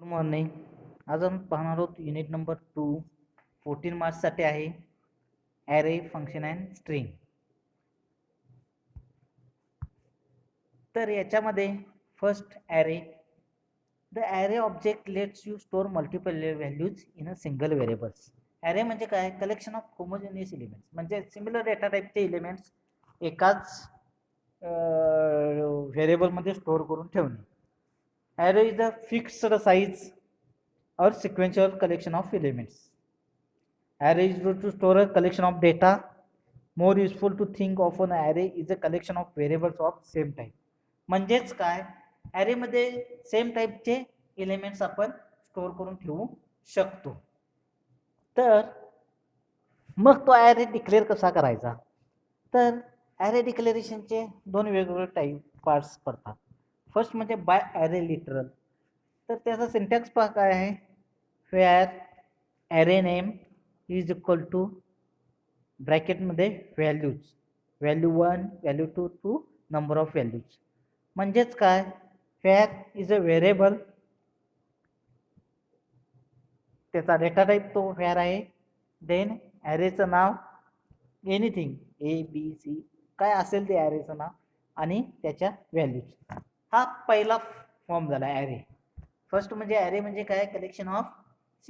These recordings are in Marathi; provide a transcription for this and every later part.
मॉर्निंग. आज आपण पाहणार आहोत युनिट नंबर 2 14 मार्क्ससाठी आहे ॲरे फंक्शन अँड स्ट्रिंग. तर याच्यामध्ये first array. The array object let's you store multiple values in a single variables. Array म्हणजे काय? कलेक्शन ऑफ होमोजेनियस एलिमेंट्स, म्हणजे सिमिलर डेटा टाईपचे एलिमेंट्स एकाच व्हेरिएबलमध्ये स्टोअर करून ठेवणे. Array is a fixed size or sequential collection of elements. Array is used to store a collection of data. More useful to think of an array is a collection of variables of same type. म्हणजेच काय? array मध्ये सेम टाइपचे एलिमेंट्स आपण स्टोअर करून ठेवू शकतो. तर मग तो array डिक्लेअर कसा करायचा? तर array डिक्लेरेशनचे दोन वेगवेगळे टाइप पार्ट्स पडतात. फर्स्ट म्हणजे बाय array लिटरल. तर त्याचा सिंटॅक्स पहा काय आहे? where array name is equal to bracket मध्ये values, value 1 value 2 to number of values. म्हणजेच काय? where इज अ व्हेरिएबल, त्याचा डेटा टाईप तो where आहे. देन ॲरेचं नाव एनिथिंग ए बी सी काय असेल ते ॲरेचं नाव आणि त्याच्या व्हॅल्यूज. हा पहिला फॉर्म झाला ॲरे. फर्स्ट म्हणजे ॲरे म्हणजे काय? कलेक्शन ऑफ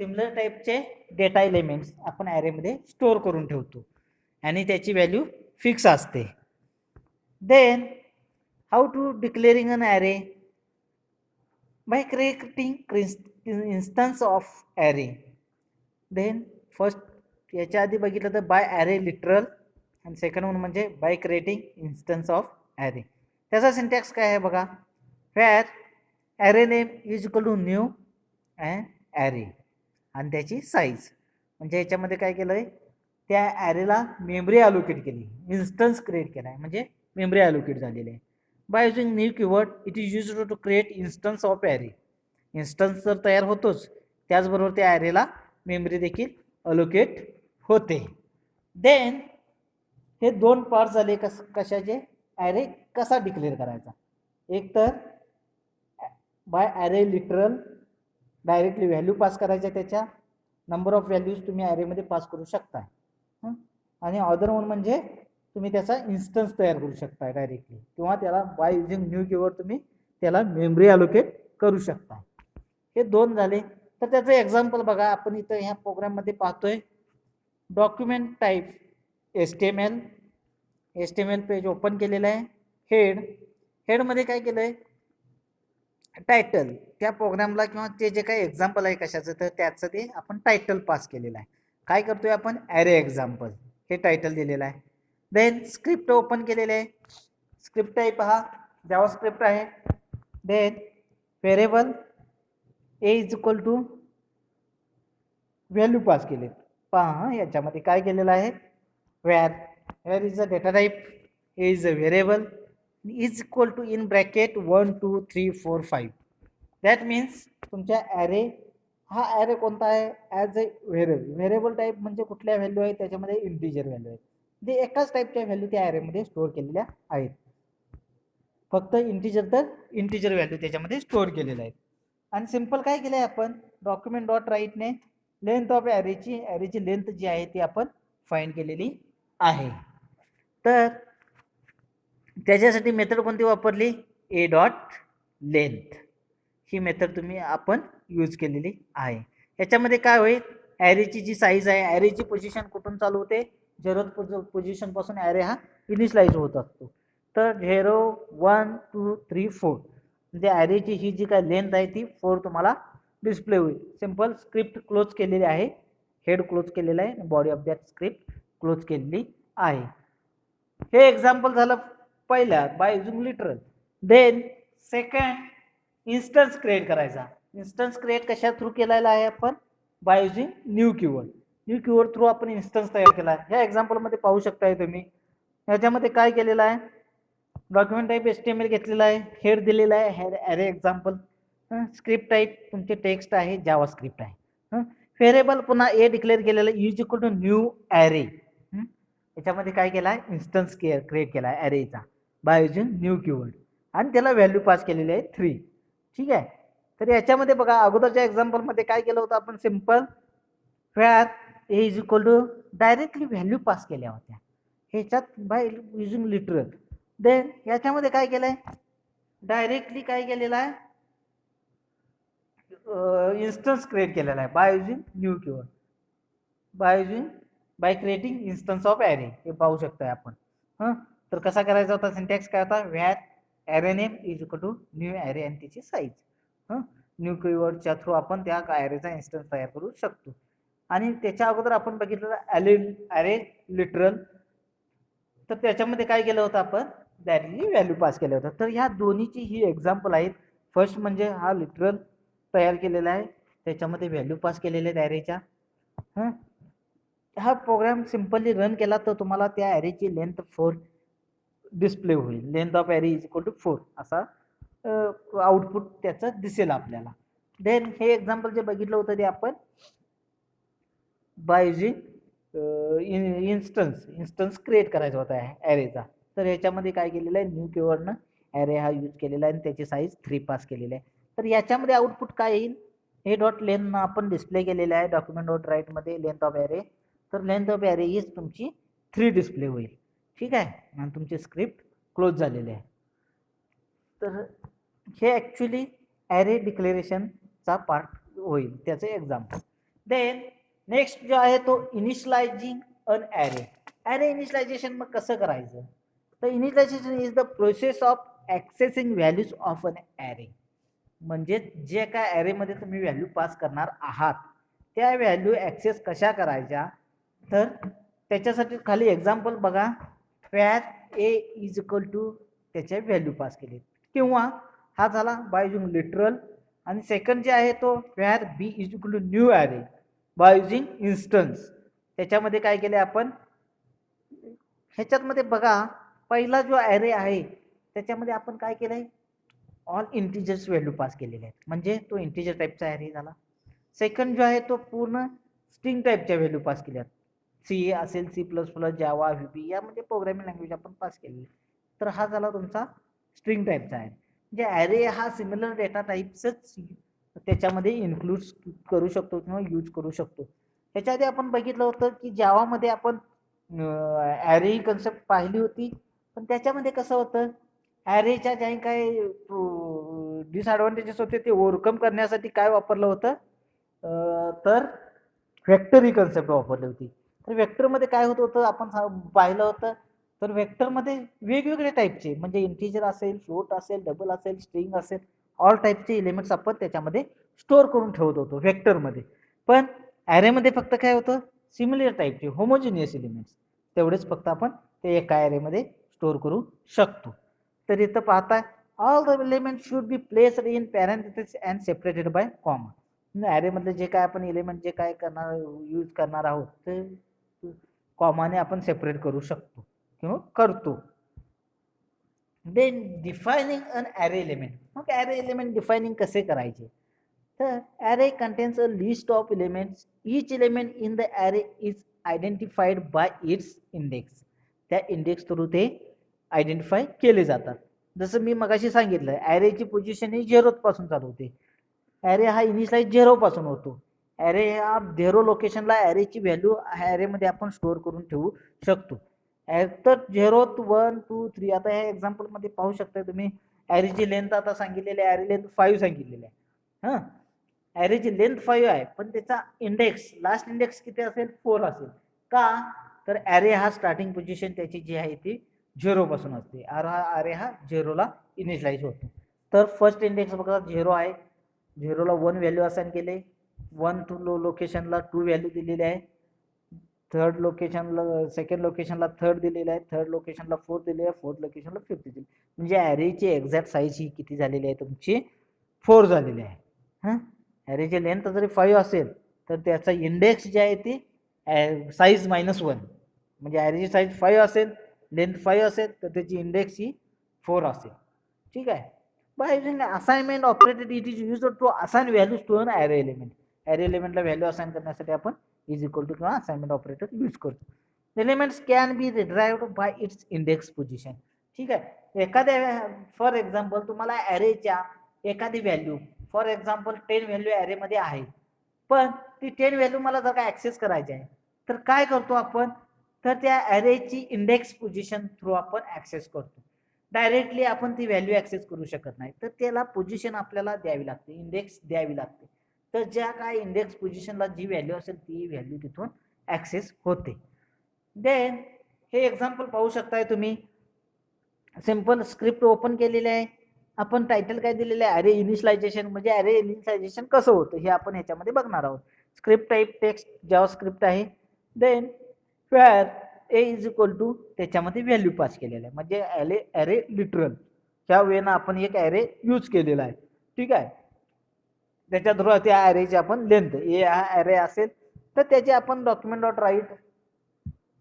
सिमिलर टाईपचे डेटा एलिमेंट्स आपण ॲरेमध्ये स्टोअर करून ठेवतो आणि त्याची व्हॅल्यू फिक्स असते. Then how to declaring an array? By creating instance of array. Then first याच्या आधी बघितलं तर बाय ॲरे लिटरल आणि सेकंड वन म्हणजे by creating instance of array. त्याचा सिंटॅक्स काय आहे बघा? where array name is equal to new and array आणि त्याची साईज. म्हणजे याच्यामध्ये काय केलं आहे? त्या ॲरेला मेमरी अलोकेट केली, इन्स्टन्स क्रिएट केला आहे, म्हणजे मेमरी अलोकेट झालेली आहे. By using new keyword it is use to create instance of array. Instance तर तयार होतोच, त्याचबरोबर त्या ॲरेला मेमरी देखील अलोकेट होते. देन हे दोन पार्ट झाले कशाचे? ॲरे कसा डिक्लेअर करायचा? एक तर by array literal directly value pass करायच्या, त्याच्या नंबर ऑफ व्हॅल्यूज तुम्ही ॲरेमध्ये पास करू शकता. आणि अदर वन म्हणजे तुम्ही त्याचा इन्स्टन्स तयार करू शकता डायरेक्टली, किंवा त्याला बाय युजिंग न्यू कीवर्ड तुम्ही त्याला मेमरी अलोकेट करू शकता. हे दोन झाले. तर त्याचं एक्झाम्पल बघा. आपण इथं ह्या प्रोग्राममध्ये पाहतोय document type HTML. HTML page open केलेलं आहे. हेडमध्ये काय केलं आहे? टायटल. त्या प्रोग्रामला किंवा ते जे काही एक्झाम्पल आहे कशाचं, तर त्याचं ते आपण टायटल पास केलेलं आहे. काय करतोय आपण? ॲरे एक्झाम्पल हे टायटल दिलेलं आहे. देन स्क्रिप्ट ओपन केलेलं आहे. स्क्रिप्ट टाईप हा जावा स्क्रिप्ट आहे. Then variable A is equal to value pass केले. पहा याच्यामध्ये काय केलेलं आहे? where is a data type, A is a variable, is equal to in bracket 1 2 3 4 5. That means तुमच्या ॲरे हा ॲरे कोणता आहे? ॲज अ व्हेरिएबल टाईप म्हणजे कुठल्या व्हॅल्यू आहे? त्याच्यामध्ये इंटिजर व्हॅल्यू आहे. ते एकाच टाईपच्या व्हॅल्यू त्या ॲरेमध्ये स्टोअर केलेल्या आहेत. फक्त इंटिजर तर इंटिजर व्हॅल्यू त्याच्यामध्ये स्टोअर केलेल्या आहेत. आणि सिम्पल काय केलं आहे आपण? डॉक्युमेंट डॉट राईटने लेंथ ऑफ ॲरेची लेंथ जी आहे ती आपण फाइंड केलेली आहे. तर त्याच्यासाठी मेथड कोणती वापरली? ए डॉट लेंथ ही मेथड तुम्ही आपण यूज केलेली आहे. याच्यामध्ये काय होईल? ॲरेची जी साईज आहे, ॲरेची पोझिशन कुठून चालू होते? 0 पोझिशन पासून ॲरे हा इनिशियलाइज होत असतो. तर 0 1 2 3 4 म्हणजे ॲरेची ही जी काय लेंथ आहे ती 4 तुम्हाला डिस्प्ले होईल. सिंपल स्क्रिप्ट क्लोज केलेली आहे, हेड क्लोज केलेला आहे, body of that script close केलेली आहे. हे एक्झाम्पल झालं पहिल्या by using literal. Then second instance create करायचा. इन्स्टन्स क्रिएट कशा थ्रू केलेला आहे आपण? By using new keyword. New keyword through आपण इन्स्टन्स तयार केला आहे. ह्या एक्झाम्पलमध्ये पाहू शकताय तुम्ही. ह्याच्यामध्ये काय केलेलं आहे? डॉक्युमेंट टाईप HTML घेतलेला आहे, हेड दिलेला आहे ॲरे एक्झाम्पल, स्क्रिप्ट टाईप तुमचे टेक्स्ट आहे, जावा स्क्रिप्ट आहे. व्हेरिएबल पुन्हा ए डिक्लेअर केलेलं is equal to new array. याच्यामध्ये काय केला आहे? इन्स्टन्स क्रिएट केला आहे ॲरेचा बाय युजिंग न्यू कीवर्ड आणि त्याला व्हॅल्यू पास केलेली आहे 3. ठीक आहे. तर याच्यामध्ये बघा अगोदरच्या एक्झाम्पल मध्ये काय केलं होतं आपण, simple where A is equal to directly value pass केल्या होत्या ह्याच्यात बाय युजिंग लिटरल. देन याच्यामध्ये काय केलंय, डायरेक्टली काय केलेलं आहे, इन्स्टन्स क्रिएट केलेला आहे by using new keyword, bye creating instance of array. हे पाहू शकताय आपण. तर कसा करायचा होता, सिंटॅक्स काय होता, var array name is equal to new array आणि त्याची साईज. न्यू कीवर्डच्या थ्रू आपण त्या ॲरेचा इन्स्टन्स तयार करू शकतो. आणि त्याच्या अगोदर आपण बघितलं ॲरे लिटरल, तर त्याच्यामध्ये काय केलं होतं आपण, डायरेक्टली व्हॅल्यू पास केलं होतं. तर ह्या दोन्हीची ही एक्झाम्पल आहेत. फर्स्ट म्हणजे हा लिटरल तयार केलेला आहे, त्याच्यामध्ये व्हॅल्यू पास केलेले आहेत ॲरेच्या. हा प्रोग्राम सिंपली रन केला तर तुम्हाला त्या ॲरेची लेंथ 4 डिस्प्ले होईल. Length of array is equal to 4 असा आउटपुट त्याचं दिसेल आपल्याला. देन हे एक्झाम्पल जे बघितलं होतं ते आपण बाय युजिंग इन्स्टन्स क्रिएट करायचा होता ॲरेचा. तर याच्यामध्ये काय केलेलं आहे, न्यू कीवर्डनं ॲरे हा यूज केलेला आहे आणि त्याची साईज 3 पास केलेली आहे. तर याच्यामध्ये आउटपुट काय येईल, हे डॉट लेंथ आपण डिस्प्ले केलेलं आहे डॉक्युमेंट डॉट राईटमध्ये लेंथ ऑफ ॲरे. तर लेंथ ऑफ ॲरे हीच तुमची 3 डिस्प्ले होईल. ठीक आहे, आणि तुमची स्क्रिप्ट क्लोज झालेली आहे. तर हे ॲक्च्युली ॲरे डिक्लेरेशनचा पार्ट होईल, त्याचं एक्झाम्पल. देन नेक्स्ट जो आहे तो initialising an array. Array initialisation मग कसं करायचं, तर initialisation is the process of accessing values of an array. म्हणजे जे काय ॲरेमध्ये तुम्ही व्हॅल्यू पास करणार आहात त्या व्हॅल्यू ॲक्सेस कशा करायच्या, तर त्याच्यासाठी खाली एक्झाम्पल बघा, var A is equal to त्याच्या व्हॅल्यू पास केली, किंवा हा झाला बाय युजिंग लिटरल. आणि सेकंड जे आहे तो var B is equal to new array by using instance. त्याच्यामध्ये काय केले आपण, ह्याच्यामध्ये बघा पहिला जो ॲरे आहे त्याच्यामध्ये आपण काय केलंय, ऑल इंटिजर्स व्हॅल्यू पास केलेले आहेत, म्हणजे तो इंटिजर टाईपचा ॲरे झाला. सेकंड जो आहे तो पूर्ण स्ट्रिंग टाईपच्या व्हॅल्यू पास केल्यात, सी असेल, C++, जावा, व्हीबी यामध्ये प्रोग्रामिंग लँग्वेज आपण पास केलेली. तर हा झाला तुमचा स्ट्रिंग टाईपचा आहे. म्हणजे ॲरे हा सिमिलर डेटा टाईप्सच त्याच्यामध्ये इन्क्लूड करू शकतो किंवा यूज करू शकतो. ह्याच्या आधी आपण बघितलं होतं की जावामध्ये आपण ॲरे ही कन्सेप्ट पाहिली होती, पण त्याच्यामध्ये कसं होतं, ॲरेच्या ज्या काही डिसएडव्हान्टेजेस होते ते ओव्हरकम करण्यासाठी काय वापरलं होतं, तर व्हेक्टर ही कन्सेप्ट वापरली होती. तर व्हेक्टरमध्ये काय होत होतं आपण पाहिलं होतं, तर व्हेक्टरमध्ये वेगवेगळे टाईपचे म्हणजे इंटिजर असेल, फ्लोट असेल, डबल असेल, स्ट्रिंग असेल, ऑल टाईपचे एलिमेंट्स आपण त्याच्यामध्ये स्टोअर करून ठेवत होतो व्हेक्टरमध्ये. पण ॲरेमध्ये फक्त काय होतं, सिमिलर टाईपचे होमोजिनियस एलिमेंट्स तेवढेच फक्त आपण ते एका ॲरेमध्ये स्टोअर करू शकतो. तर इथं पाहताय all the element should be placed in parenthesis and separated by comma. ॲरेमधले जे काय आपण एलिमेंट जे काय करणार यूज करणार आहोत ते कॉमाने आपण सेपरेट करू शकतो किंवा करतो. देन डिफायनिंग अन ॲरे एलिमेंट. मग ॲरे एलिमेंट डिफायनिंग कसे करायचे, तर array contains a list of elements, each element in the array is identified bye its index. त्या इंडेक्स थ्रू ते आयडेंटिफाय केले जातात. जसं मी मगाशी सांगितलं, ॲरेची पोझिशन ही 0 पासून चालू होते. ॲरे हा इनिशियलाइज 0 पासून होतो. ॲरे हा 0 लोकेशनला ॲरेची व्हॅल्यू ॲरेमध्ये आपण स्टोअर करून ठेवू शकतो. तर 0, 1, 2, 3 आता ह्या एक्झाम्पलमध्ये पाहू शकता तुम्ही, ॲरेची लेंथ आता सांगितलेली आहे, ॲरे लेंथ 5 सांगितलेली आहे. ॲरेची लेंथ 5 आहे, पण त्याचा इंडेक्स लास्ट इंडेक्स किती असेल, 4 असेल. का, तर ॲरे हा स्टार्टिंग पोझिशन त्याची जी आहे ती 0 पासून असते. ॲरे हा 0ला इनिशियलाइज होतो. तर फर्स्ट इंडेक्स बघा 0 आहे, 0ला 1 व्हॅल्यू असाइन केले, 1 टू लोकेशनला 2 व्हॅल्यू दिलेली आहे, थर्ड लोकेशनला सेकंड लोकेशनला 3rd दिलेलं आहे, थर्ड लोकेशनला 4th दिलेलं आहे, फोर्थ लोकेशनला 5th दिलेलं. म्हणजे ॲरेची एक्झॅक्ट साईज ही किती झालेली आहे तुमची, 4 झालेली आहे. ॲरेची लेंथ जरी 5 असेल तर त्याचा इंडेक्स जे आहे ती साईज -1, म्हणजे ॲरेची साईज 5 असेल, लेंथ 5 असेल तर त्याची इंडेक्स ही 4 असेल. ठीक आहे. By using assignment operator it is used to assign values to an array element. Array एलिमेंटला व्हॅल्यू असाइन करण्यासाठी आपण इज इक्वल टू किंवा असाइनमेंट ऑपरेटर यूज करतो. Elements can be retrieved by its index position. ठीक आहे. एखाद्या फॉर एक्झाम्पल तुम्हाला ॲरेच्या एखादी व्हॅल्यू फॉर एक्झाम्पल 10 व्हॅल्यू ॲरेमध्ये आहे, पण ती 10 व्हॅल्यू मला जर का ॲक्सेस करायची आहे तर काय करतो आपण, तर त्या ॲरेची इंडेक्स पोझिशन थ्रू आपण ॲक्सेस करतो. डायरेक्टली आपण ती व्हॅल्यू ॲक्सेस करू शकत नाही, तर त्याला पोझिशन आपल्याला द्यावी लागते, इंडेक्स द्यावी लागते. तर ज्या काय इंडेक्स पोझिशनला जी व्हॅल्यू असेल ती व्हॅल्यू तिथून ॲक्सेस होते. देन हे एक्झाम्पल पाहू शकताय तुम्ही. सिंपल स्क्रिप्ट ओपन केलेले आहे. आपण टायटल काय दिलेलं आहे, ॲरे इनिशियलायझेशन, म्हणजे ॲरे इनिशियलायझेशन कसं होतं हे आपण ह्याच्यामध्ये बघणार आहोत. स्क्रिप्ट टाईप टेक्स्ट जावा स्क्रिप्ट आहे. Then where A is equal to त्याच्यामध्ये व्हॅल्यू पास केलेलं आहे, म्हणजे ॲरे लिटरल ह्या वेळेनं आपण एक ॲरे यूज केलेला आहे. ठीक आहे. त्याच्या थ्रू त्या ॲरेची आपण लेंथ ए हा ॲरे असेल तर त्याची आपण डॉक्युमेंट डॉट राईट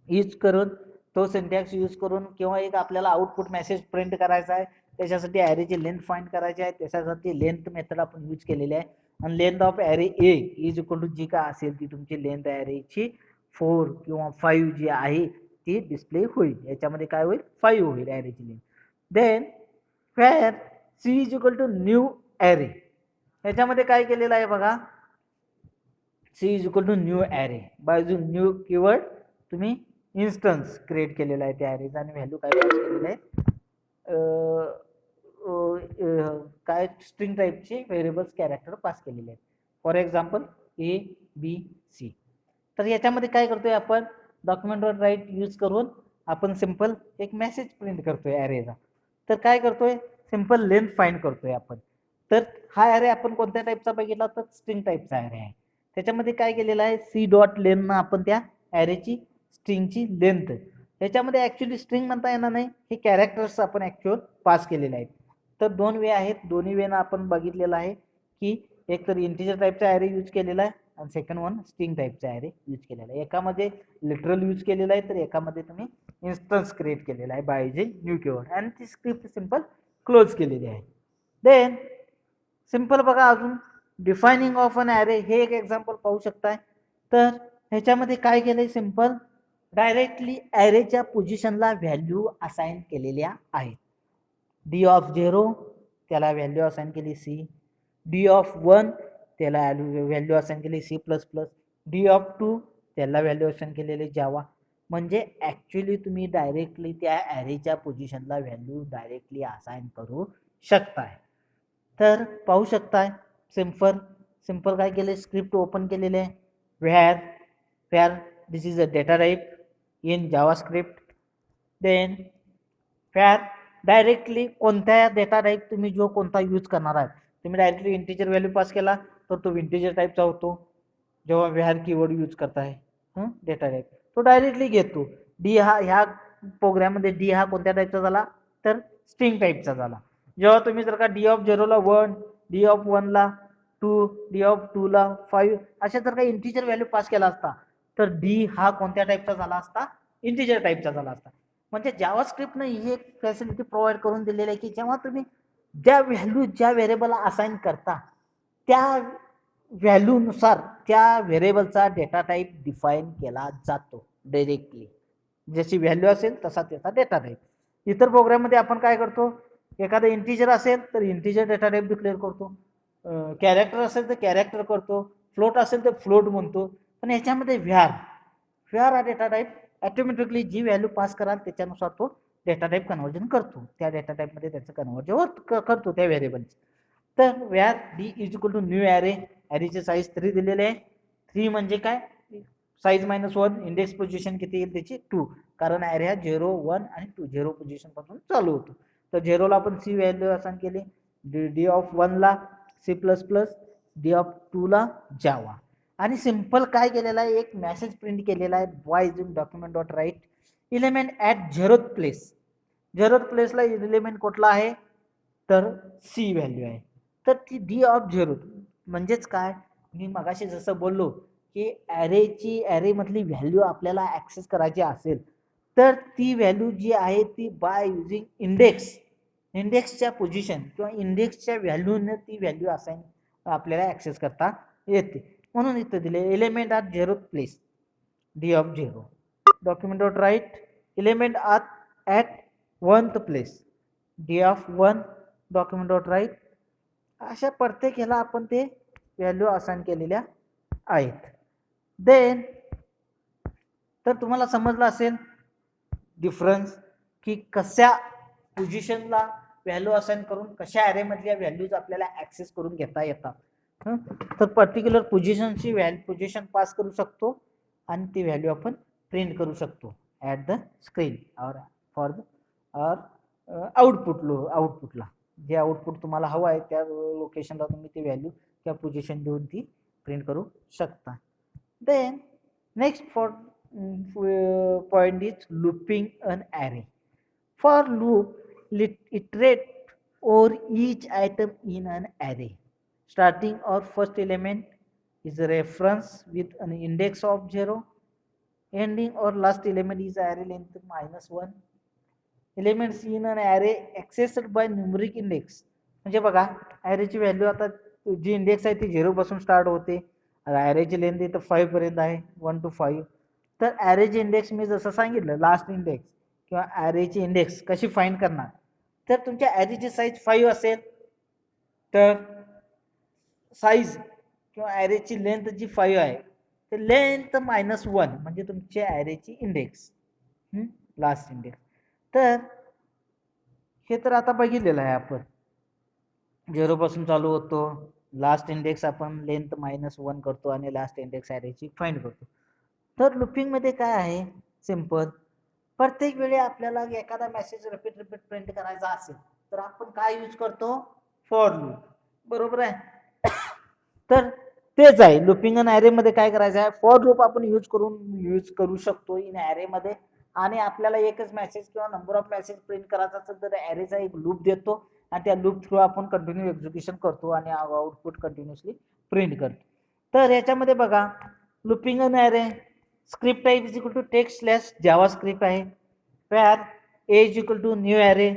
यूज करून तो सिंटॅक्स यूज करून किंवा एक आपल्याला आउटपुट मेसेज प्रिंट करायचा आहे, त्याच्यासाठी ॲरेची लेंथ फाइंड करायची आहे, त्याच्यासाठी लेंथ मेथड आपण यूज केलेली आहे. आणि length of array A is equal to जी काय असेल ती तुमची लेंथ ॲरेची 4 किंवा 5 जी आहे ती डिस्प्ले होईल. याच्यामध्ये काय होईल, 5 होईल ॲरेची length. Then where C is equal to new array, याच्यामध्ये काय केलेलं आहे बघा, C is equal to new array, बाजू न्यू कीवर्ड तुम्ही इन्स्टन्स क्रिएट केलेला आहे त्या ॲरेचा आणि व्हॅल्यू काय पास केलेलं आहे, काय स्ट्रिंग टाईपचे व्हेरिएबल्स कॅरेक्टर पास केलेले आहेत. For example A B C. तर याच्यामध्ये काय करतोय आपण, डॉक्युमेंट डॉट राईट यूज करून आपण सिंपल एक मेसेज प्रिंट करतोय ॲरेचा. तर काय करतोय, सिंपल लेंथ फाइंड करतोय आपण. तर हा ॲरे आपण कोणत्या टाईपचा बघितला, तर स्ट्रिंग टाईपचा ॲरे आहे. त्याच्यामध्ये काय केलेलं आहे, सी डॉट लेंथनं आपण त्या ॲरेची स्ट्रिंगची लेंथ, याच्यामध्ये ॲक्च्युली स्ट्रिंग म्हणता येणार नाही, हे कॅरेक्टर्स आपण ॲक्च्युअल पास केलेले आहेत. तर दोन वे आहेत, दोन्ही वेनं आपण बघितलेलं आहे की एक तर इंटिजर टाईपचा ॲरे यूज केलेला आहे आणि सेकंड वन स्ट्रिंग टाईपचा ॲरे यूज केलेला आहे. एकामध्ये लिटरल यूज केलेला आहे तर एकामध्ये तुम्ही इन्स्टन्स क्रिएट केलेला आहे बाय युजिंग न्यू कीवर्ड आणि ती स्क्रिप्ट सिंपल क्लोज केलेली आहे. देन सिंपल बघा अजून डिफायनिंग ऑफ अन ॲरे, हे एक एक्झाम्पल पाहू शकताय. तर ह्याच्यामध्ये काय केलंय, सिंपल डायरेक्टली ॲरेच्या पोझिशनला व्हॅल्यू असाइन केलेल्या आहेत. डी ऑफ 0 त्याला व्हॅल्यू असाइन केली सी, डी ऑफ 1 त्याला व्हॅल्यू असाइन केली C plus plus, D of 2 त्याला व्हॅल्यू असाइन केलेले जावा. म्हणजे ॲक्च्युली तुम्ही डायरेक्टली त्या ॲरेच्या पोझिशनला व्हॅल्यू डायरेक्टली असाइन करू शकताय. तर पाहू शकताय सिंपल काय केले, स्क्रिप्ट ओपन केलेले आहे. Where this is a data type in JavaScript. Then where directly कोणत्या डेटा टाईप तुम्ही जो कोणता यूज करणार आहे, तुम्ही डायरेक्टली इंटिजर व्हॅल्यू पास केला तर तो इंटिजर टाईपचा होतो. जेव्हा व्हेअर कीवर्ड यूज करताय डेटा टाईप तो डायरेक्टली घेतो. डी हा ह्या प्रोग्राममध्ये डी हा कोणत्या टाईपचा झाला, तर स्ट्रिंग टाईपचा झाला. जेव्हा तुम्ही जर का डी ऑफ 0ला 1, डी ऑफ 1ला 2, डी ऑफ 2ला 5 अशा जर का इंटिजर व्हॅल्यू पास केला असता तर डी हा कोणत्या टाईपचा झाला असता, इंटिजर टाईपचा झाला असता. म्हणजे जावास्क्रिप्टनं ही एक फॅसिलिटी प्रोव्हाइड करून दिलेली आहे की जेव्हा तुम्ही ज्या व्हॅल्यू ज्या व्हेरिएबलला असाइन करता त्या व्हॅल्यूनुसार त्या व्हेरिएबलचा डेटा टाईप डिफाईन केला जातो डायरेक्टली. जशी व्हॅल्यू असेल तसा त्याचा डेटा टाईप. इतर प्रोग्राममध्ये आपण काय करतो, एखादं इंटिजर असेल तर इंटिजर डेटा टाईप डिक्लेअर करतो, कॅरेक्टर असेल तर कॅरेक्टर करतो, फ्लोट असेल तर फ्लोट म्हणतो. पण याच्यामध्ये व्हेअर हा डेटा टाईप ऑटोमॅटिकली जी व्हॅल्यू पास कराल त्याच्यानुसार तो डेटा टाईप कन्वर्जन करतो, त्या डेटा टाईपमध्ये त्याचं कन्वर्जन करतो त्या व्हेरिएबलचं. तर where D is equal to new array, ॲरेची साईज 3 दिलेले आहे. 3 म्हणजे काय, साईज -1, इंडेक्स पोझिशन किती येईल त्याची 2, कारण ॲरे हा 0, 1 आणि 2 0 पोझिशन पासून चालू होतो. तर 0ला आपण सी व्हॅल्यू असाइन केली, डी ऑफ 1ला C plus plus, D of 2ला जावा. आणि सिंपल काय केलेला आहे, एक मेसेज प्रिंट केलेला आहे by using document dot write element at 0th place. 0th प्लेसला एलिमेंट कुठला आहे, तर सी व्हॅल्यू आहे. तर ती डी ऑफ 0 म्हणजेच काय, मी मगाशी जसं बोललो की ॲरेमधली व्हॅल्यू आपल्याला ॲक्सेस करायची असेल तर ती व्हॅल्यू जी आहे ती बाय युजिंग इंडेक्सच्या पोझिशन किंवा इंडेक्सच्या व्हॅल्यूने ती व्हॅल्यू असाइन आपल्याला ॲक्सेस करता येते. म्हणून इथं दिले element at 0th place D of 0, document dot write element at 1th place D of 1, document dot write अशा प्रत्येक ह्याला आपण ते व्हॅल्यू असाइन केलेल्या आहेत. देन तर तुम्हाला समजलं असेल डिफरन्स की कशा पोझिशनला व्हॅल्यू असाइन करून कशा ॲरे मधल्या व्हॅल्यूज आपल्याला ऍक्सेस करून घेता येतात. तर पर्टिक्युलर पोझिशन पास करू शकतो आणि ती व्हॅल्यू आपण प्रिंट करू शकतो ॲट द स्क्रीन और फॉर द और आउटपुटला जे आउटपुट तुम्हाला हवं आहे त्या लोकेशनला तुम्ही ती व्हॅल्यू त्या पोझिशन देऊन ती प्रिंट करू शकता. Then next for point is looping an array. For loop, iterate over each item in an array. Starting or first element is a reference with an index of 0. Ending or last element is array length -1. Elements in an array accessed by numeric index. म्हणजे बघा ॲरेची व्हॅल्यू आता जी इंडेक्स आहे ती 0 पासून स्टार्ट होते. ॲरेची लेंथ इथं 5 पर्यंत आहे 1 to 5. तर ॲरेची इंडेक्स मी जसं सांगितलं लास्ट इंडेक्स किंवा ॲरेची इंडेक्स कशी फाइंड करणार. तर तुमच्या ॲरेची साईज 5 असेल तर साईज किंवा ॲरेची लेंथ जी 5 आहे तर लेंथ -1 म्हणजे तुमची ॲरेची इंडेक्स लास्ट इंडेक्स. तर हे तर आता बघितलेलं आहे आपण 0 पासून चालू होतो लास्ट इंडेक्स आपण लेंथ -1 करतो आणि लास्ट इंडेक्स ॲरेची फाइंड करतो. तर लुपिंग मध्ये काय आहे सिंपल प्रत्येक वेळी आपल्याला एखादा मेसेज रिपीट प्रिंट करायचा असेल तर आपण काय यूज करतो फॉर लूप. बरोबर आहे. तर तेच आहे लुपिंग अन ॲरे मध्ये काय करायचं आहे फॉर लूप आपण यूज करू शकतो इन ॲरे मध्ये. आणि आपल्याला एकच मेसेज किंवा नंबर ऑफ मेसेज प्रिंट करायचा असेल तर ॲरेचा एक लूप देतो आणि त्या लूप थ्रू आपण कंटिन्यू एक्झिक्युशन करतो आणि आउटपुट कंटिन्युअसली प्रिंट करतो. तर याच्यामध्ये बघा looping an array script type is equal to text slash Java script आहे. Var A is equal to new array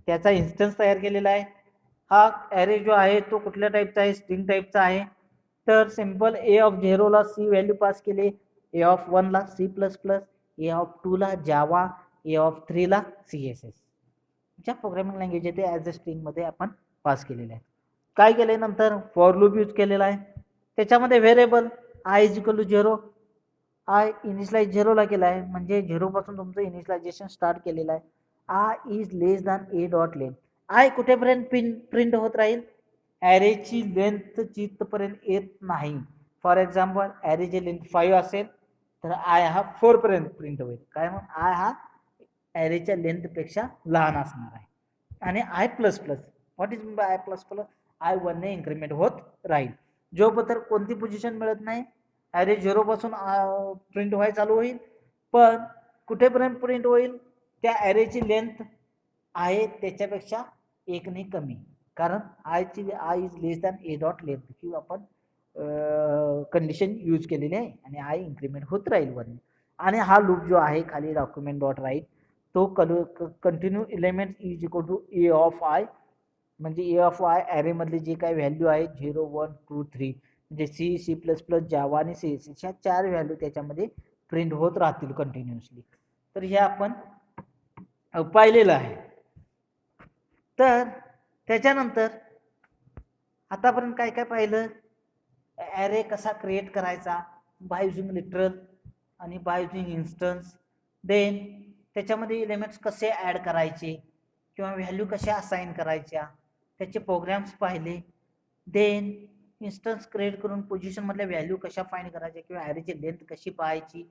त्याचा इन्स्टन्स तयार केलेला आहे. हा ॲरे जो आहे तो कुठल्या टाईपचा आहे स्ट्रिंग टाईपचा आहे. तर सिंपल ए ऑफ 0 ला सी व्हॅल्यू पास केले, ए ऑफ 1 ला C++, ए ऑफ 2 ला जावा, ए ऑफ 3 ला CSS ज्या प्रोग्रामिंग लँग्वेज आहे ते ॲज अ स्ट्रिंग मध्ये आपण पास केलेले आहे. काय केले नंतर फॉर लूप यूज केलेला आहे. त्याच्यामध्ये variable I is equal to 0 I initialize 0 ला केला आहे म्हणजे 0 पासून तुमचं इनिशियलायझेशन स्टार्ट केलेलं आहे. I is less than A dot length I कुठेपर्यंत प्रिंट होत राहील ॲरेची लेंथ जिथपर्यंत येत नाही. फॉर एक्झाम्पल ॲरेची लेंथ 5 असेल तर आय हा 4 पर्यंत प्रिंट होईल. काय मग आय हा ॲरेच्या लेंथपेक्षा लहान असणार आहे. आणि I plus plus what is by I plus plus I 1 ने इन्क्रीमेंट होत राहील. जोपर्यंत कोणती पोझिशन मिळत नाही ॲरे 0 पासून प्रिंट व्हायला चालू होईल. पण कुठेपर्यंत प्रिंट होईल त्या ॲरेची लेंथ आहे त्याच्यापेक्षा 1 ने कमी. कारण I is less than A dot length किंवा आपण कंडिशन यूज केलेली आहे आणि आय इन्क्रीमेंट होत राहील 1. आणि हा लूप जो आहे खाली डॉक्युमेंट डॉट राईट तो continue element is equal to A of I म्हणजे ए ऑफ आय ॲरे मधले जे काही व्हॅल्यू आहे 0 1 2 3 म्हणजे C++, जावा आणि CSS ह्या 4 व्हॅल्यू त्याच्यामध्ये प्रिंट होत राहतील कंटिन्युअसली. तर हे आपण पाहिलेलं आहे. तर त्याच्यानंतर आतापर्यंत काय काय पाहिलं ॲरे कसा क्रिएट करायचा बाय युजिंग लिटरल आणि बाय युजिंग इन्स्टन्स. देन त्याच्यामध्ये एलिमेंट्स कसे ॲड करायचे किंवा व्हॅल्यू कशा असाइन करायच्या त्याचे प्रोग्राम्स पाहिले. देन इन्स्टन्स क्रिएट करून पोझिशन मधल्या व्हॅल्यू कशा फाइंड करायच्या किंवा ॲरेची लेंथ कशी पाहायची.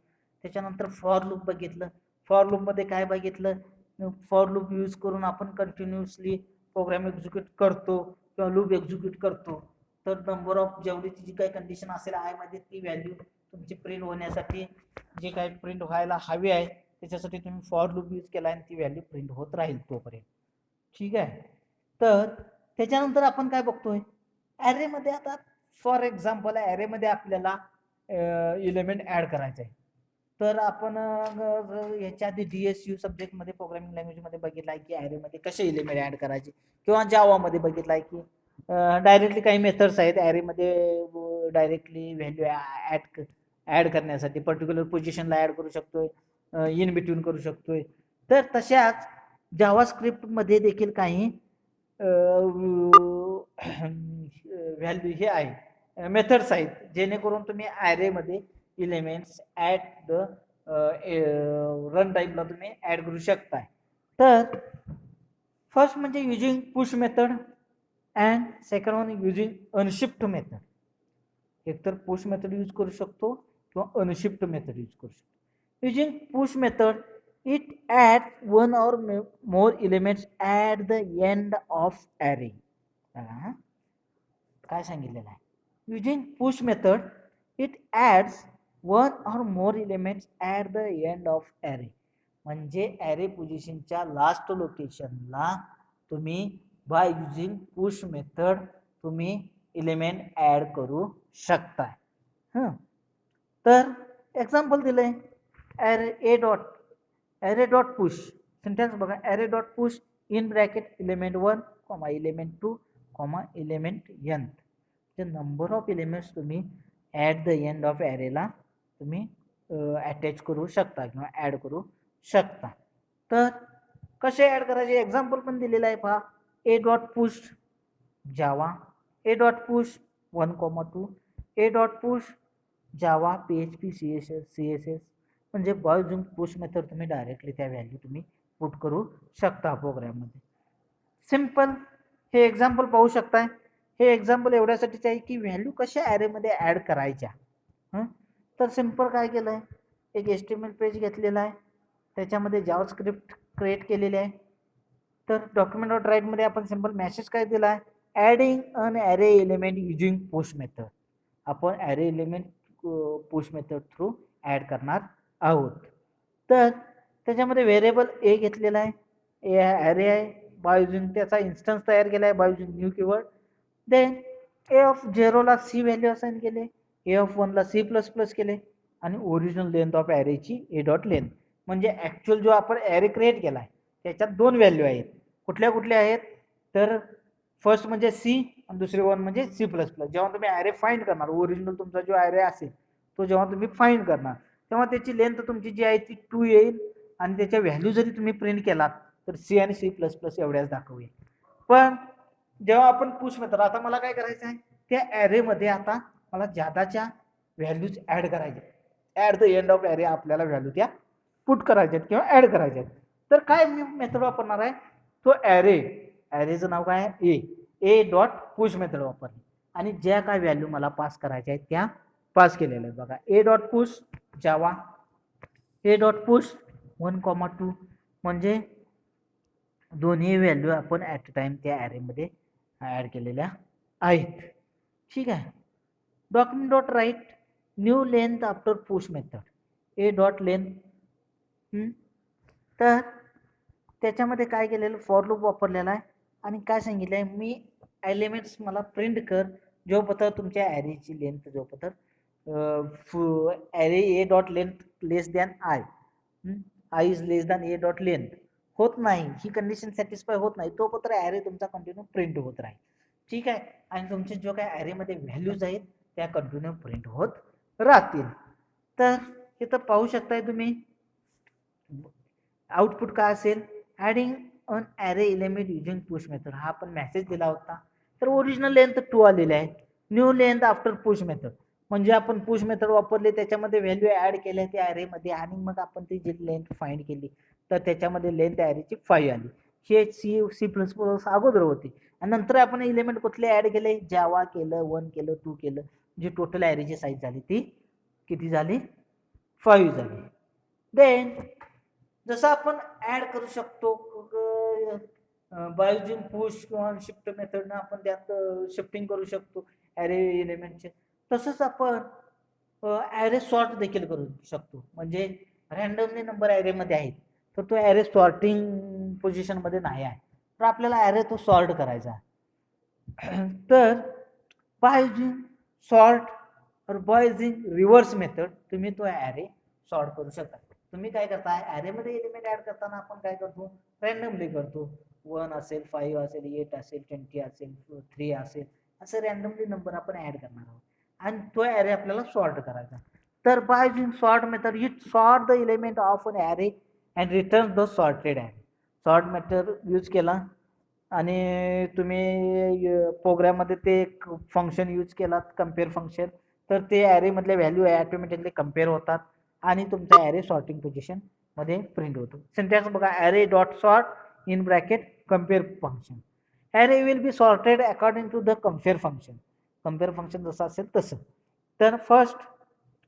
त्याच्यानंतर फॉर लूप बघितलं. फॉर लूप मध्ये काय बघितलं फॉर लूप यूज करून आपण कंटिन्युअसली प्रोग्राम एक्झिक्यूट करतो किंवा लूप एक्झिक्यूट करतो. तर नंबर ऑफ जेवढी जी काही कंडिशन असेल आय मध्ये ती व्हॅल्यू तुमची प्रिंट होण्यासाठी जे काही प्रिंट व्हायला हवी आहे त्याच्यासाठी तुम्ही फॉर लूप यूज केला आणि ती व्हॅल्यू प्रिंट होत राहील तोपर्यंत. ठीक आहे. तर त्याच्यानंतर आपण काय बघतोय ॲरे मध्ये आता फॉर एक्झाम्पल ॲरे मध्ये आपल्याला एलिमेंट ॲड करायचे आहे. तर आपण याच्या आधी DSU सब्जेक्ट मध्ये प्रोग्रामिंग लँग्वेज मध्ये बघितलं आहे की ॲरे मध्ये कसे एलिमेंट ॲड करायचे किंवा जावा मध्ये बघितलं आहे की डायरेक्टली काही मेथड्स आहेत ॲरे मध्ये डायरेक्टली व्हॅल्यू ॲड करण्यासाठी पर्टिक्युलर पोझिशनला ॲड करू शकतोय इन बिटवीन करू शकतोय. तर तशाच जावा स्क्रिप्ट मध्ये देखील काही व्हॅल्यू हे आहे मेथड्स आहेत जेणेकरून तुम्ही ॲरेमध्ये इलेमेंट्स ॲट द रन टाईमला तुम्ही ॲड करू शकताय. तर फर्स्ट म्हणजे using push method and second one using unshift method. एकतर पुश मेथड यूज करू शकतो किंवा अनशिफ्ट मेथड यूज करू शकतो. Using push method it adds one or more elements at the end of array. काय सांगितलेलं आहे? Using push method it adds one or more elements at the end of array. म्हणजे array पोझिशनच्या लास्ट लोकेशनला तुम्ही बाय युजिंग पुश मेथड तुम्ही एलिमेंट ऍड करू शकता. तर एक्झाम्पल दिलंय array dot push सिंटॅक्स बघा. array dot push in bracket element 1 comma element 2 comma element n. the number of elements तुम्ही at the end of array ला तुम्ही अटॅच करू शकता किंवा ऍड करू शकता. तर कसे ऍड करायचे एक्झाम्पल पण दिलेलं आहे पहा. a dot push java, a dot push 1,2, a dot push java php css म्हणजे बाय युजिंग पुश मेथड तुम्ही डायरेक्टली त्या व्हॅल्यू तुम्ही पुट करू शकता प्रोग्राममध्ये. सिंपल हे एक्झाम्पल पाहू शकताय. हे एक्झाम्पल एवढ्यासाठीच आहे की व्हॅल्यू कशा ॲरेमध्ये ॲड करायच्या. तर सिंपल काय केलं आहे, एक HTML पेज घेतलेला आहे, त्याच्यामध्ये जावास्क्रिप्ट क्रिएट केलेली आहे. तर डॉक्युमेंट डॉट राईटमध्ये आपण सिंपल मेसेज काय दिला आहे, adding an array element using push method. आपण array element push method through add करणार आहोत. तर त्याच्यामध्ये व्हेरिएबल ए घेतलेला आहे, ए ॲरे आहे, बाय युजिंग त्याचा इन्स्टन्स तयार केला आहे by using new keyword. Then A of 0ला सी व्हॅल्यू असाइन केले, ए ऑफ 1ला C++ केले आणि ओरिजिनल लेंथ ऑफ ॲरेची ए डॉट लेंथ. म्हणजे ॲक्च्युअल जो आपण ॲरे क्रिएट केला आहे त्याच्यात दोन व्हॅल्यू आहेत. कुठल्या कुठल्या आहेत तर फर्स्ट म्हणजे सी आणि दुसरी वन म्हणजे C++. जेव्हा तुम्ही ॲरे फाइंड करणार, ओरिजिनल तुमचा जो ॲरे असेल तो जेव्हा तुम्ही फाइंड करणार तेव्हा त्याची लेंथ तुमची जी आहे ती 2 येईल आणि त्याच्या व्हॅल्यू जरी तुम्ही प्रिंट केलात तर C आणि C++ एवढ्याच दाखवेल. पण जेव्हा आपण पुश मेथड, आता मला काय करायचं आहे, त्या ॲरेमध्ये आता मला जादाच्या व्हॅल्यूज ॲड करायच्या. At the end of array आपल्याला व्हॅल्यू त्या पुट करायच्या किंवा ॲड करायच्या. तर काय मी मेथड वापरणार आहे, तो ॲरेचं नाव काय आहे ए डॉट पुश मेथड वापरली आणि ज्या काय व्हॅल्यू मला पास करायच्या आहेत त्या पास केलेलं आहे. बघा ए डॉट पुश जावा, ए डॉट पुश 1,2 म्हणजे दोन्ही व्हॅल्यू आपण ॲट अ टाइम त्या ॲरेमध्ये ॲड केलेल्या आहेत. ठीक आहे. Document dot write new length after push method, A dot length. तर त्याच्यामध्ये काय केलेलं, फॉर लूप वापरलेला आहे आणि काय सांगितलं आहे, मी एलिमेंट्स मला प्रिंट कर जो पत्र तुमच्या ॲरेची लेंथ जो पत्र array A dot length less than I is less than A dot length होत नाही, ही कंडिशन सॅटिस्फाय होत नाही, तो पत्र ॲरे तुमचा कंटिन्यू प्रिंट होत राहील. ठीक आहे. आणि तुमचे जो काय ॲरेमध्ये व्हॅल्यूज आहेत त्या कंटिन्यू प्रिंट होत राहतील. तर इथं पाहू शकताय तुम्ही आउटपुट काय असेल, adding an array element using push method. हा आपण मेसेज दिला होता. तर ओरिजिनल लेंथ 2 आलेली आहे, new length after push method म्हणजे आपण पुश मेथड वापरली, त्याच्यामध्ये व्हॅल्यू ॲड केल्या त्या ॲरेमध्ये आणि मग आपण ती जी लेंथ फाइंड केली तर त्याच्यामध्ये लेंथ ॲरेची 5 आली. हे C++ अगोदर होती आणि नंतर आपण एलिमेंट कुठले ॲड केले, जावा केलं, 1 केलं, 2 केलं, जी टोटल ॲरेची साईज झाली ती किती झाली, 5 झाली. देन जसं आपण ॲड करू शकतो बाय युजिंग पुश किंवा शिफ्ट मेथडनं आपण त्यात शिफ्टिंग करू शकतो ॲरे एलिमेंटचे, तसंच आपण ॲरे सॉर्ट देखील करू शकतो. म्हणजे रँडमली नंबर ॲरेमध्ये आहेत तर तो ॲरे सॉर्टिंग पोझिशनमध्ये नाही आहे, तर आपल्याला ॲरे तो सॉर्ट करायचा आहे. तर बाय युजिंग सॉर्ट और बाय युजिंग रिव्हर्स मेथड तुम्ही तो ॲरे सॉर्ट करू शकता. तुम्ही काय करताय, ॲरेमध्ये एलिमेंट ॲड करताना आपण काय करतो, रँडमली करतो. 1 असेल, 5 असेल, 8 असेल, 20 असेल, 3 असेल, असं रँडमली नंबर आपण ॲड करणार आहोत आणि तो ॲरे आपल्याला सॉर्ट करायचा. तर by using sort method it sort the element of an array and return the sorted array. Sort method use केला आणि तुम्ही प्रोग्राममध्ये ते फंक्शन यूज केलात कम्पेअर फंक्शन, तर ते ॲरेमधल्या व्हॅल्यू ॲटोमॅटिकली कम्पेअर होतात आणि तुमचा ॲरे सॉर्टिंग पोझिशनमध्ये प्रिंट होतो. सिंटॅक्स बघा, array dot sort in bracket compare function. Array will be sorted according to the compare function. Compare function जसं असेल तसं. तर first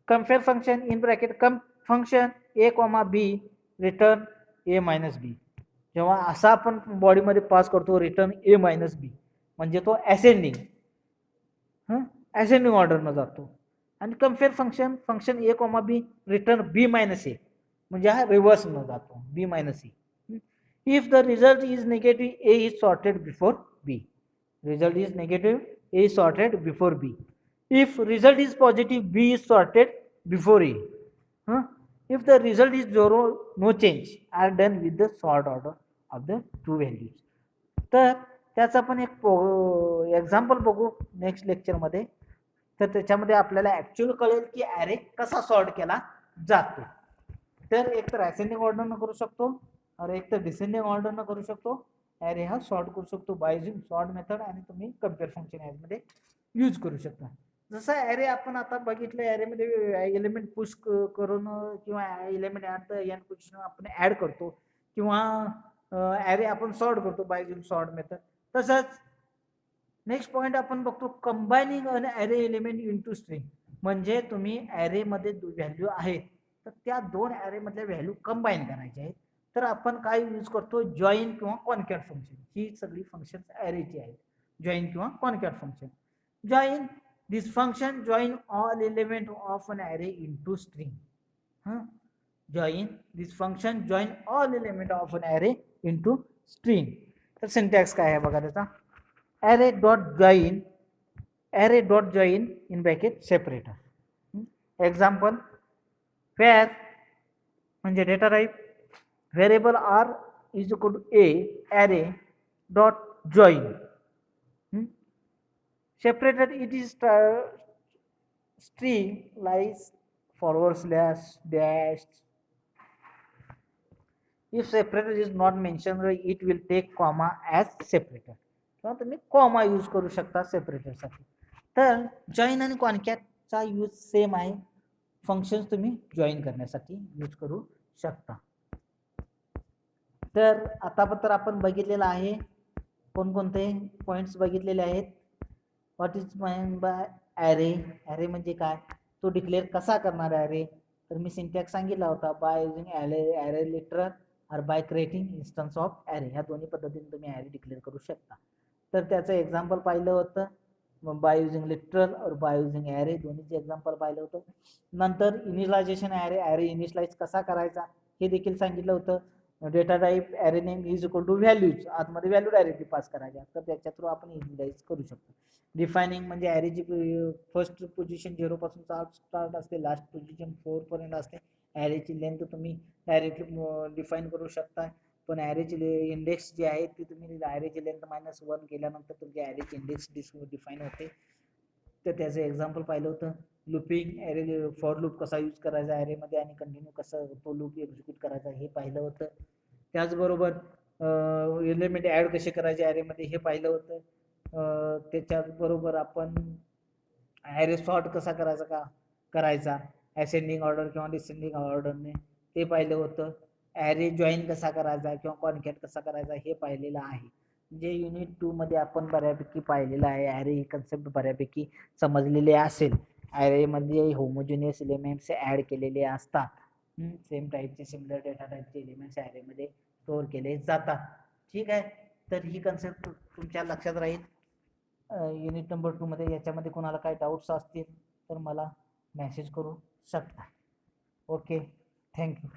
compare function in bracket function A comma B return A minus B. जेव्हा असा आपण बॉडीमध्ये पास करतो रिटर्न ए मायनस बी, म्हणजे तो असेंडिंग ऑर्डरनं जातो. आणि compare function function A comma B return B minus A, म्हणजे हा रिव्हर्सनं जातो B minus A. If the result is negative A is sorted before B. Result is negative A is sorted before B. If result is positive B is sorted before A. If the result is zero, no change are done with the sort order of the two values. तर त्याचा आपण एक एक्झाम्पल बघू नेक्स्ट लेक्चरमध्ये. तर त्याच्यामध्ये आपल्याला ॲक्च्युअल कळेल की ॲरे कसा सॉर्ट केला जातो. तर एक तर असेंडिंग ऑर्डरनं करू शकतो और एक तर डिसेंडिंग ऑर्डरनं करू शकतो. ॲरे हा सॉर्ट करू शकतो बाय युजिंग सॉर्ट मेथड, आणि तुम्ही कम्पेअर फंक्शन ॲरेमध्ये यूज करू शकता. जसं ॲरे आपण आता बघितलं, ॲरेमध्ये एलिमेंट पुश करून किंवा element at the N position आपण ॲड करतो, किंवा ॲरे आपण सॉर्ट करतो बाय युजिंग सॉर्ट मेथड. तसंच नेक्स्ट पॉईंट आपण बघतो combining an array element into string. म्हणजे तुम्ही ॲरेमध्ये व्हॅल्यू आहेत तर त्या दोन ॲरेमधल्या व्हॅल्यू कंबाईन करायच्या आहेत. तर आपण काय यूज करतो, जॉईन किंवा कॉन्कॅट फंक्शन. ही सगळी फंक्शन ॲरेची आहेत, जॉईन किंवा concat function. Join this function join all element of an array into string. Join this function join all element of an array into string. तर सिंटॅक्स काय आहे बघा त्याचा, array dot join in bracket separator. Example, where म्हणजे data type variable r is equal to a array dot join. Separated it is string like forward slash dash. If separator is not mentioned it will take comma as separator. किंवा तुम्ही कॉमा यूज करू शकता सेपरेटर साठी. तर जॉईन आणि कॉन्कॅटचा यूज सेम आहे, फंक्शन्स तुम्ही जॉईन करण्यासाठी यूज करू शकता. तर आतापर्यंत आपण बघितलेलं आहे, कोणकोणते पॉइंट्स बघितलेले आहेत. What is mind bye array. Array म्हणजे काय, तो डिक्लेअर कसा करणार ॲरे. तर मी सिंटॅक्स सांगितला होता, बाय युजिंग ॲरे लिटरल और bye creating instance of array. ह्या दोन्ही पद्धतीने तुम्ही ॲरे डिक्लेअर करू शकता. तर त्याचं एक्झाम्पल पाहिलं होतं, बाय युजिंग लिटरल और बाय युजिंग ॲरे, दोन्हीचे एक्झाम्पल पाहिलं होतं. नंतर इनिशियलायझेशन ॲरे इनिशियलाइज कसा करायचा हे देखील सांगितलं होतं. Data type array name is equal to values, आतमध्ये व्हॅल्यू डायरेक्टली पास करायच्या, तर त्याच्या थ्रू आपण इनिशियलाइज करू शकतो. डिफायनिंग म्हणजे ॲरेची फर्स्ट पोझिशन 0 पासून स्टार्ट असते, लास्ट पोझिशन 4 पर्यंत असते. ॲरेची लेंथ तुम्ही डायरेक्टली डिफाईन करू शकता, पण ॲरेची इंडेक्स जी आहे ती तुम्ही ॲरेची लेंथ -1 केल्यानंतर तुमची ॲरेची इंडेक्स डिफाईन होते. तर त्याचं एक्झाम्पल पाहिलं होतं. लूपिंग ॲरे, फॉर लूप कसा यूज करायचा ॲरेमध्ये आणि कंटिन्यू कसं तो लूप एक्झिक्यूट करायचा हे पाहिलं होतं. त्याचबरोबर एलिमेंट ॲड कसे करायचे ॲरेमध्ये हे पाहिलं होतं. त्याच्याबरोबर आपण ॲरे सॉर्ट कसा करायचा असेंडिंग ऑर्डर किंवा डिसेंडिंग ऑर्डरने ते पाहिलं होतं. ॲरे जॉईन कसा करायचा किंवा कॉन्कॅट कसा करायचा हे पाहिलेलं आहे. जे युनिट 2 मध्ये आपण बऱ्यापैकी पाहिलेलं आहे. ॲरे ही कन्सेप्ट बऱ्यापैकी समजलेली असेल. ॲरेमध्ये होमोजिनियस एलिमेंट्स ॲड केलेले असतात. सेम टाईपचे सिमिलर डेटा टाईपचे एलिमेंट्स ॲरेमध्ये स्टोअर केले जातात. ठीक आहे, तर ही कन्सेप्ट तुमच्या लक्षात राहील. युनिट नंबर 2 मध्ये याच्यामध्ये कोणाला काही डाऊट्स असतील तर मला मेसेज करू शकता. Okay, thank you.